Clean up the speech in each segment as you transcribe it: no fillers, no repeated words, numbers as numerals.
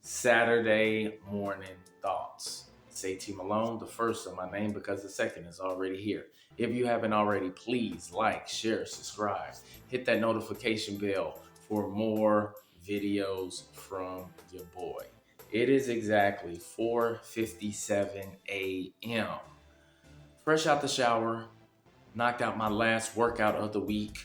Saturday morning thoughts. It's AT Malone, the first of my name because the second is already here. If you haven't already, please like, share, subscribe, hit that notification bell for more videos from your boy. It is exactly 4:57 a.m. Fresh out the shower, knocked out my last workout of the week.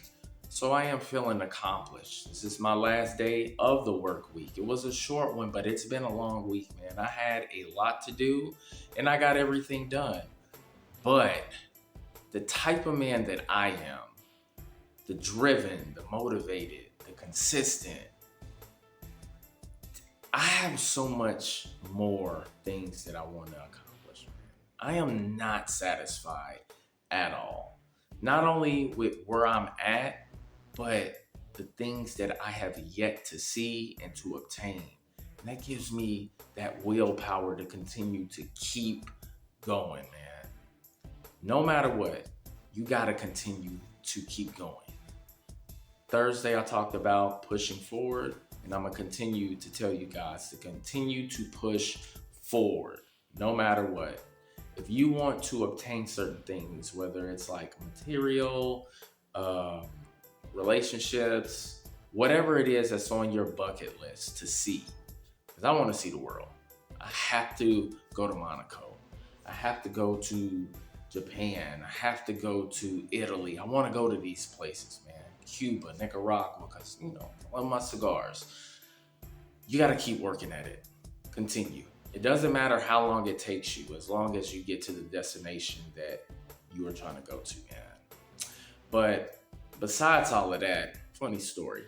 So I am feeling accomplished. This is my last day of the work week. It was a short one, but it's been a long week, man. I had a lot to do and I got everything done. But the type of man that I am, the driven, the motivated, the consistent, I have so much more things that I want to accomplish, man. I am not satisfied at all. Not only with where I'm at, but the things that I have yet to see and to obtain. And that gives me that willpower to continue to keep going, man. No matter what, you got to continue to keep going. Thursday, I talked about pushing forward, and I'm going to continue to tell you guys to continue to push forward no matter what. If you want to obtain certain things, whether it's like material, uh, relationships, whatever it is that's on your bucket list to see, because I want to see the world. I have to go to Monaco. I have to go to Japan. I have to go to Italy. I want to go to these places, man. Cuba, Nicaragua, because, I love my cigars. You got to keep working at it. Continue. It doesn't matter how long it takes you, as long as you get to the destination that you are trying to go to, man. But besides all of that, funny story.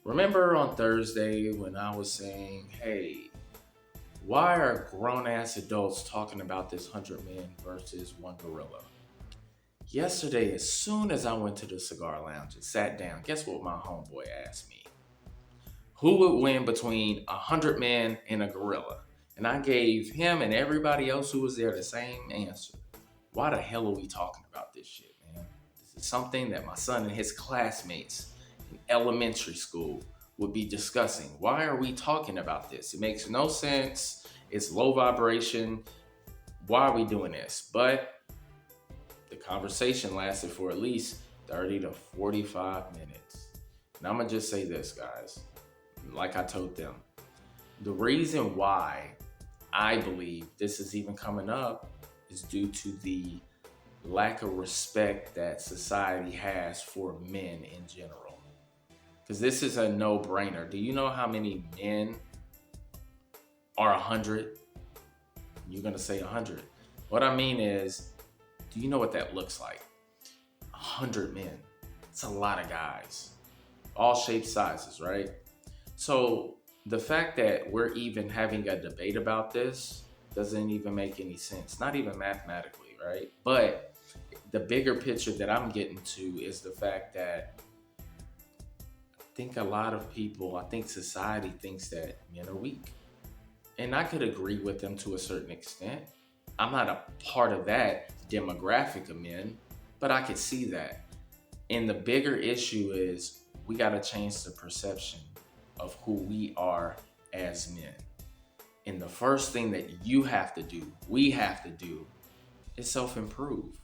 Remember on Thursday when I was saying, hey, why are grown ass adults talking about this 100 men versus one gorilla? Yesterday, as soon as I went to the cigar lounge and sat down, guess what my homeboy asked me? Who would win between 100 men and a gorilla? And I gave him and everybody else who was there the same answer. Why the hell are we talking about this shit, man? This is something that my son and his classmates in elementary school would be discussing. Why are we talking about this? It makes no sense. It's low vibration. Why are we doing this? But the conversation lasted for at least 30 to 45 minutes. And I'm going to just say this, guys. Like I told them, the reason why I believe this is even coming up is due to the lack of respect that society has for men in general. Because this is a no-brainer. Do you know how many men are 100? You're going to say 100. What I mean is, do you know what that looks like? 100 men. It's a lot of guys. All shapes, sizes, right? So the fact that we're even having a debate about this doesn't even make any sense. Not even mathematically, right? But the bigger picture that I'm getting to is the fact that I think a lot of people, I think society thinks that men are weak. And I could agree with them to a certain extent. I'm not a part of that demographic of men, but I could see that. And the bigger issue is we got to change the perception of who we are as men. And the first thing that you have to do, we have to do, is self-improve.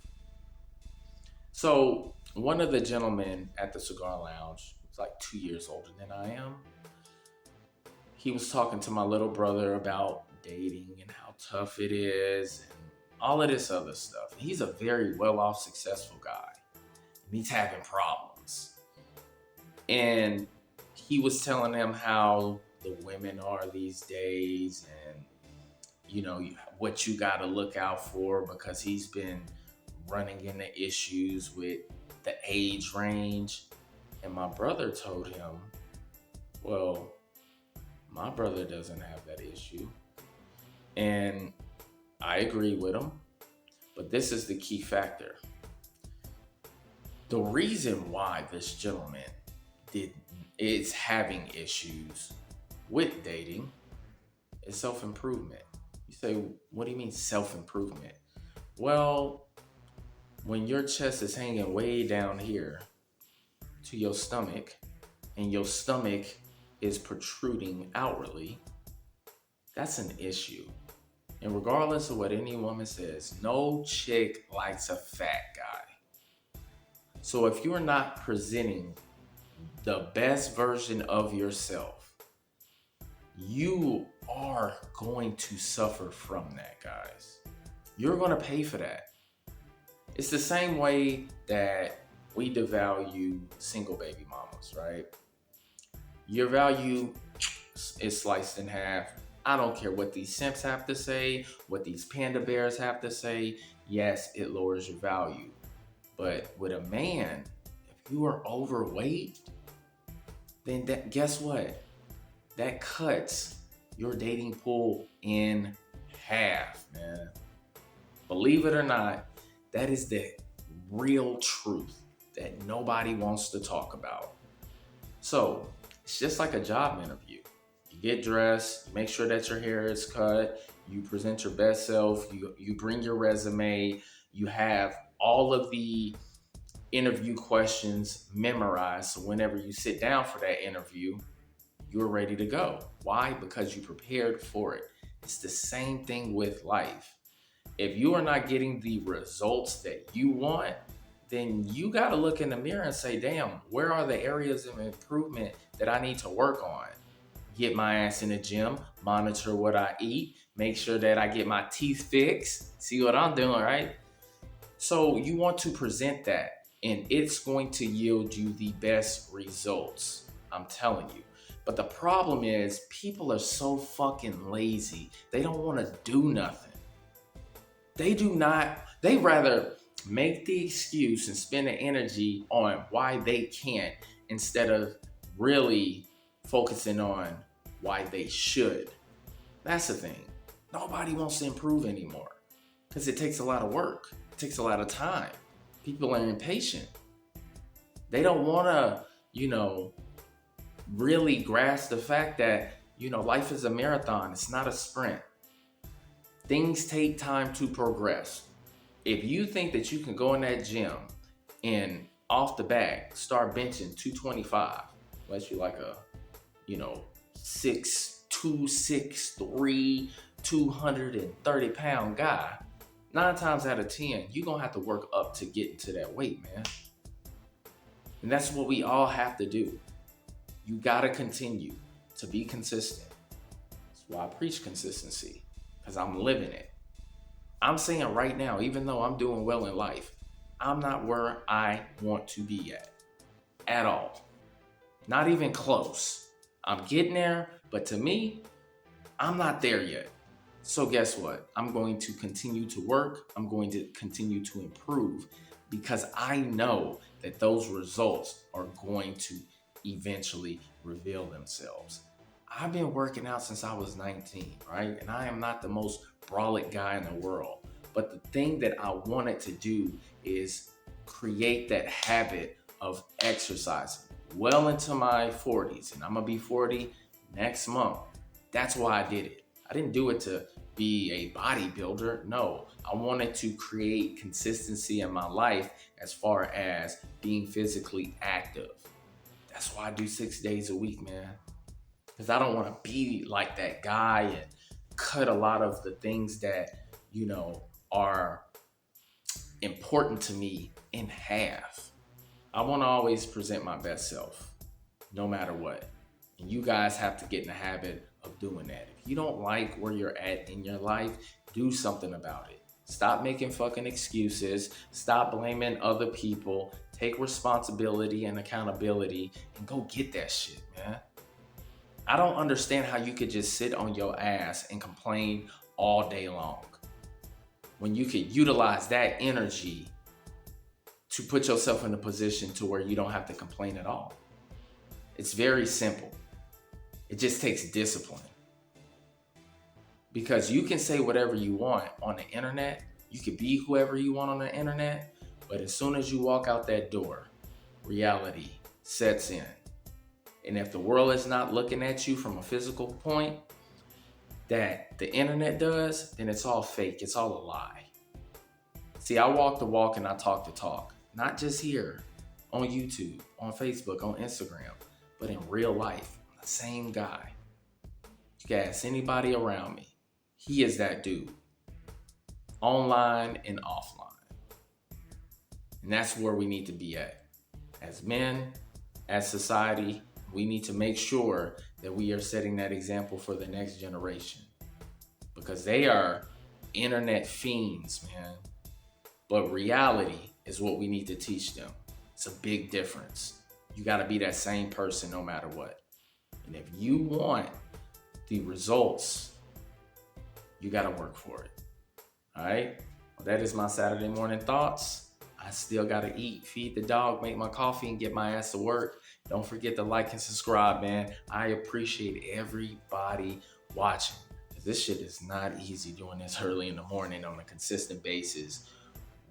So one of the gentlemen at the cigar lounge was like 2 years older than I am. He was talking to my little brother about dating and how tough it is and all of this other stuff. He's a very well-off, successful guy. And he's having problems. And he was telling them how the women are these days and, what you got to look out for, because he's been running into issues with the age range. And my brother told him, well, my brother doesn't have that issue. And I agree with him. But this is the key factor. The reason why this gentleman is having issues with dating is self-improvement. You say, what do you mean self-improvement? Well, when your chest is hanging way down here to your stomach and your stomach is protruding outwardly, that's an issue. And regardless of what any woman says, no chick likes a fat guy. So if you're not presenting the best version of yourself, you are going to suffer from that, guys. You're going to pay for that. It's the same way that we devalue single baby mamas, right? Your value is sliced in half. I don't care what these simps have to say, what these panda bears have to say. Yes, it lowers your value. But with a man, if you are overweight, then guess what? That cuts your dating pool in half, man. Believe it or not, that is the real truth that nobody wants to talk about. So it's just like a job interview. You get dressed, you make sure that your hair is cut, you present your best self, you bring your resume, you have all of the interview questions memorized. So whenever you sit down for that interview, you're ready to go. Why? Because you prepared for it. It's the same thing with life. If you are not getting the results that you want, then you got to look in the mirror and say, damn, where are the areas of improvement that I need to work on? Get my ass in the gym, monitor what I eat, make sure that I get my teeth fixed. See what I'm doing, right? So you want to present that, and it's going to yield you the best results. I'm telling you. But the problem is people are so fucking lazy. They don't want to do nothing. They rather make the excuse and spend the energy on why they can't instead of really focusing on why they should. That's the thing. Nobody wants to improve anymore because it takes a lot of work. It takes a lot of time. People are impatient. They don't want to, really grasp the fact that, life is a marathon. It's not a sprint. Things take time to progress. If you think that you can go in that gym and off the bat start benching 225, unless you're like a, 6'2", 6'3", 230-pound guy, 9 times out of 10, you're going to have to work up to get into that weight, man. And that's what we all have to do. You got to continue to be consistent. That's why I preach consistency, because I'm living it. I'm saying right now, even though I'm doing well in life, I'm not where I want to be at all. Not even close. I'm getting there, but to me, I'm not there yet. So guess what? I'm going to continue to work. I'm going to continue to improve because I know that those results are going to eventually reveal themselves. I've been working out since I was 19, right? And I am not the most brolic guy in the world. But the thing that I wanted to do is create that habit of exercising well into my 40s. And I'm going to be 40 next month. That's why I did it. I didn't do it to be a bodybuilder. No, I wanted to create consistency in my life as far as being physically active. That's why I do 6 days a week, man. Because I don't want to be like that guy and cut a lot of the things that, are important to me in half. I want to always present my best self, no matter what. And you guys have to get in the habit of doing that. If you don't like where you're at in your life, do something about it. Stop making fucking excuses. Stop blaming other people. Take responsibility and accountability and go get that shit, man. I don't understand how you could just sit on your ass and complain all day long when you could utilize that energy to put yourself in a position to where you don't have to complain at all. It's very simple. It just takes discipline. Because you can say whatever you want on the internet. You can be whoever you want on the internet. But as soon as you walk out that door, reality sets in. And if the world is not looking at you from a physical point that the internet does, then it's all fake. It's all a lie. See, I walk the walk and I talk the talk. Not just here on YouTube, on Facebook, on Instagram, but in real life. I'm the same guy. You You can ask anybody around me. He is that dude. Online and offline. And that's where we need to be at. As men, as society, we need to make sure that we are setting that example for the next generation. Because they are internet fiends, man. But reality is what we need to teach them. It's a big difference. You got to be that same person no matter what. And if you want the results, you got to work for it. All right? Well, that is my Saturday morning thoughts. I still got to eat, feed the dog, make my coffee, and get my ass to work. Don't forget to like and subscribe, man. I appreciate everybody watching. This shit is not easy doing this early in the morning on a consistent basis,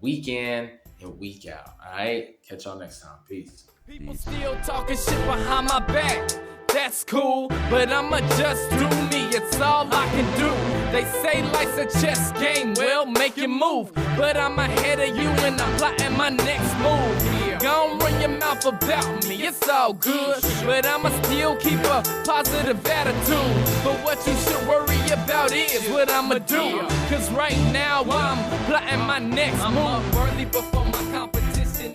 week in and week out. All right? Catch y'all next time. Peace. People still talking shit behind my back. That's cool, but I'ma just do me. It's all I can do. They say life's a chess game, well, make you move. But I'm ahead of you and I'm plotting my next move. Gon' run your mouth about me, it's all good. But I'ma still keep a positive attitude. But what you should worry about is what I'ma do. Cause right now I'm plotting my next move. I'm worthy before my competition.